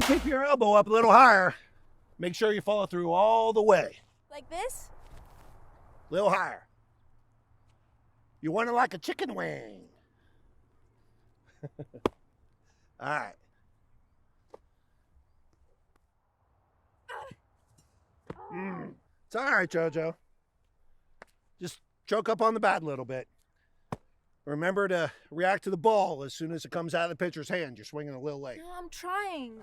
Keep your elbow up a little higher. Make sure you follow through all the way. Like this? A little higher. You want it like a chicken wing. All right. It's all right, JoJo. Just choke up on the bat a little bit. Remember to react to the ball as soon as it comes out of the pitcher's hand. You're swinging a little late. No, I'm trying.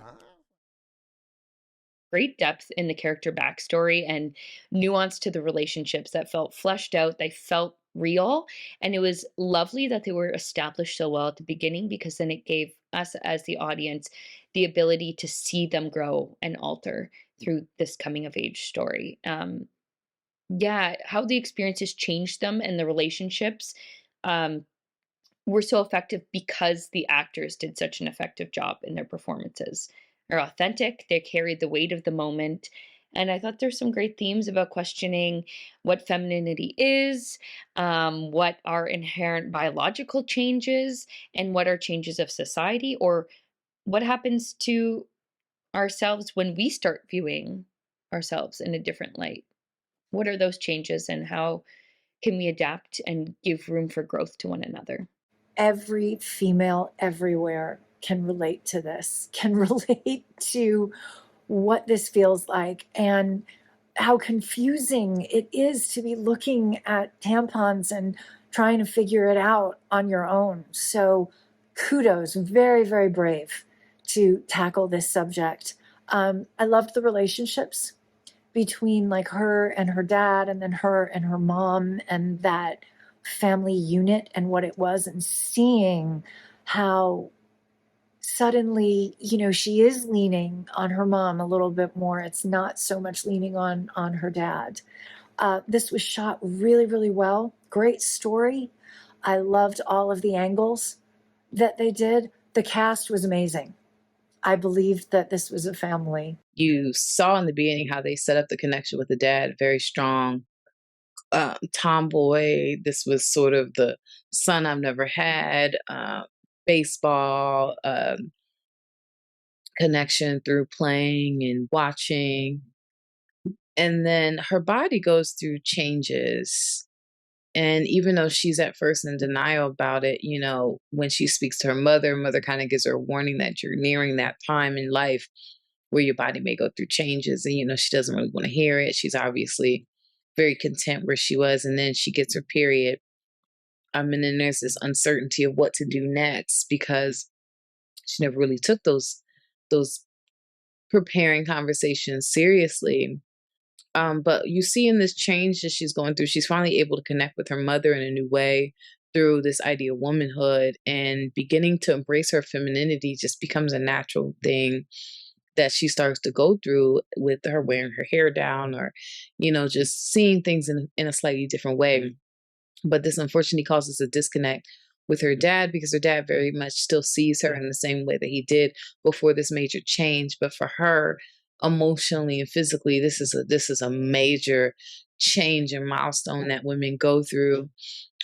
Great depth in the character backstory and nuance to the relationships that felt fleshed out. They felt real. And it was lovely that they were established so well at the beginning, because then it gave us as the audience the ability to see them grow and alter through this coming of age story. Yeah, how the experiences changed them and the relationships um, were so effective because the actors did such an effective job in their performances. They're authentic, they carried the weight of the moment. And I thought there's some great themes about questioning what femininity is, what are inherent biological changes, and what are changes of society, or what happens to ourselves when we start viewing ourselves in a different light. What are those changes, and how can we adapt and give room for growth to one another? Every female everywhere can relate to this, can relate to what this feels like and how confusing it is to be looking at tampons and trying to figure it out on your own. So kudos, very, very brave to tackle this subject. I loved the relationships between like her and her dad, and then her and her mom, and that family unit and what it was, and seeing how suddenly, she is leaning on her mom a little bit more. It's not so much leaning on her dad. This was shot really, really well. Great story. I loved all of the angles that they did. The cast was amazing. I believed that this was a family. You saw in the beginning how they set up the connection with the dad, very strong. Tomboy. This was sort of the son I've never had. Baseball connection through playing and watching. And then her body goes through changes. And even though she's at first in denial about it, when she speaks to her mother kind of gives her a warning that you're nearing that time in life where your body may go through changes. And, she doesn't really want to hear it. She's obviously very content where she was. And then she gets her period. And then there's this uncertainty of what to do next, because she never really took those preparing conversations seriously. But you see in this change that she's going through, she's finally able to connect with her mother in a new way through this idea of womanhood, and beginning to embrace her femininity just becomes a natural thing that she starts to go through, with her wearing her hair down, or, just seeing things in a slightly different way. But this unfortunately causes a disconnect with her dad, because her dad very much still sees her in the same way that he did before this major change. But for her, emotionally and physically, this is a major change and milestone that women go through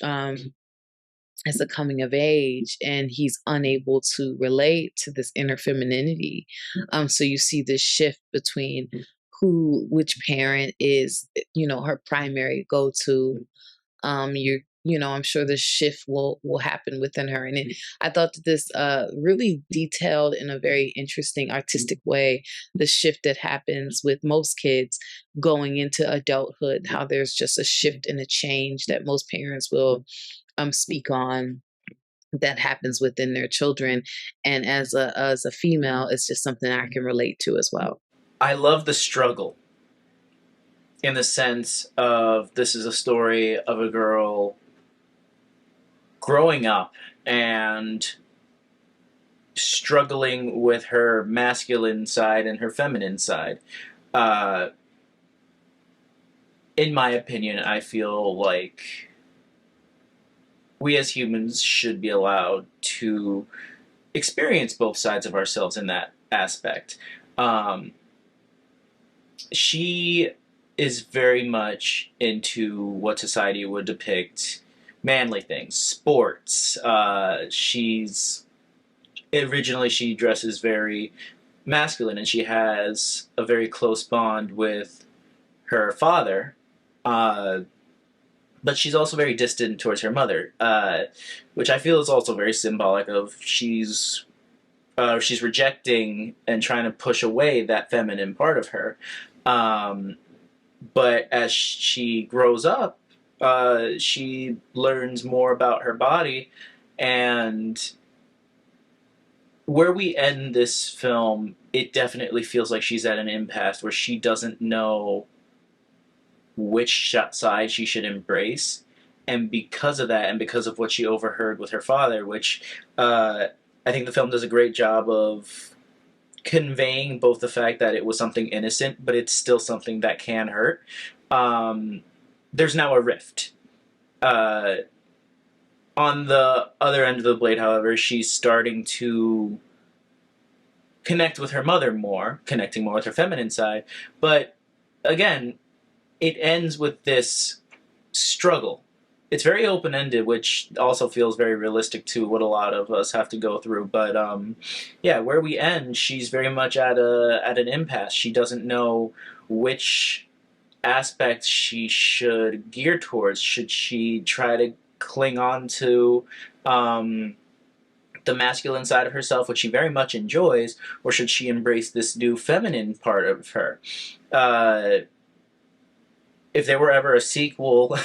as a coming of age, and he's unable to relate to this inner femininity. So you see this shift between which parent is, her primary go-to. I'm sure the shift will happen within her. And I thought that this really detailed in a very interesting artistic way the shift that happens with most kids going into adulthood, how there's just a shift and a change that most parents will speak on, that happens within their children. And as a female, it's just something I can relate to as well. I love the struggle, in the sense of, this is a story of a girl growing up and struggling with her masculine side and her feminine side. In my opinion, I feel like we as humans should be allowed to experience both sides of ourselves in that aspect. She is very much into what society would depict manly things, sports. She dresses very masculine, and she has a very close bond with her father. Uh, but she's also very distant towards her mother, which I feel is also very symbolic of she's rejecting and trying to push away that feminine part of her. Um, but as she grows up, she learns more about her body, and where we end this film, it definitely feels like she's at an impasse where she doesn't know which side she should embrace. And because of that, and because of what she overheard with her father, which I think the film does a great job of conveying both the fact that it was something innocent, but it's still something that can hurt. There's now a rift. Uh, on the other end of the blade, however, she's starting to connect with her mother more, connecting more with her feminine side. But again, it ends with this struggle. It's very open ended, which also feels very realistic to what a lot of us have to go through. But yeah, where we end, she's very much at an impasse. She doesn't know which aspects she should gear towards. Should she try to cling on to the masculine side of herself, which she very much enjoys, or should she embrace this new feminine part of her? If there were ever a sequel,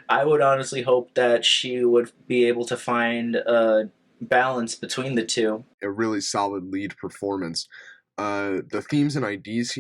I would honestly hope that she would be able to find a balance between the two. A really solid lead performance. The themes and ideas,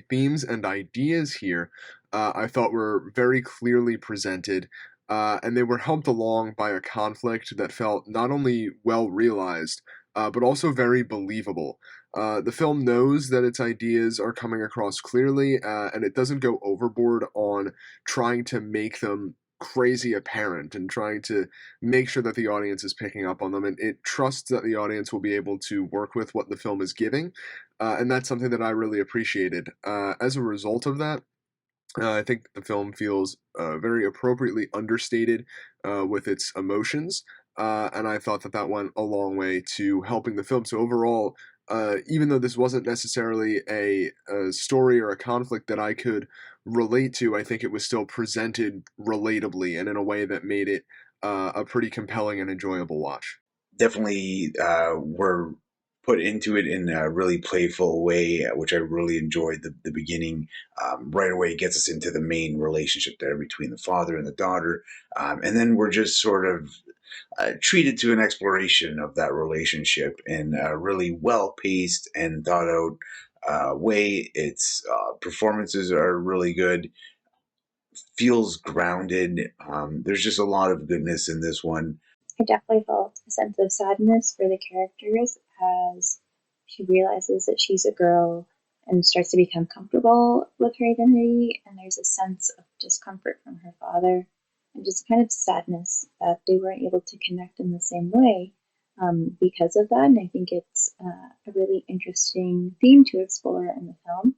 themes and ideas here, I thought were very clearly presented, and they were helped along by a conflict that felt not only well realized, but also very believable. The film knows that its ideas are coming across clearly, and it doesn't go overboard on trying to make them crazy apparent and trying to make sure that the audience is picking up on them. And it trusts that the audience will be able to work with what the film is giving. And that's something that I really appreciated. As a result of that, I think the film feels very appropriately understated with its emotions, and I thought that that went a long way to helping the film. So overall, even though this wasn't necessarily a story or a conflict that I could relate to, I think it was still presented relatably and in a way that made it a pretty compelling and enjoyable watch. Definitely were put into it in a really playful way, which I really enjoyed. The beginning right away gets us into the main relationship there between the father and the daughter, and then we're just sort of treated to an exploration of that relationship in a really well paced and thought out way. Its performances are really good, feels grounded. There's just a lot of goodness in this one. I definitely felt a sense of sadness for the characters as she realizes that she's a girl and starts to become comfortable with her identity, and there's a sense of discomfort from her father and just kind of sadness that they weren't able to connect in the same way because of that. And I think it's a really interesting theme to explore in the film.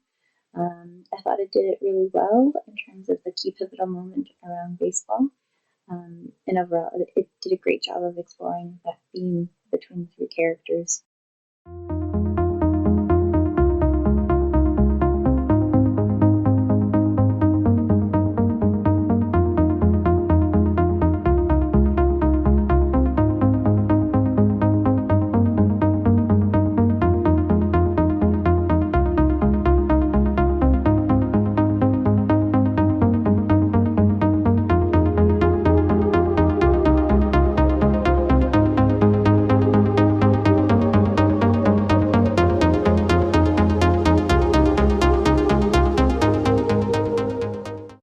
I thought it did it really well in terms of the key pivotal moment around baseball. And overall, it did a great job of exploring that theme between the three characters.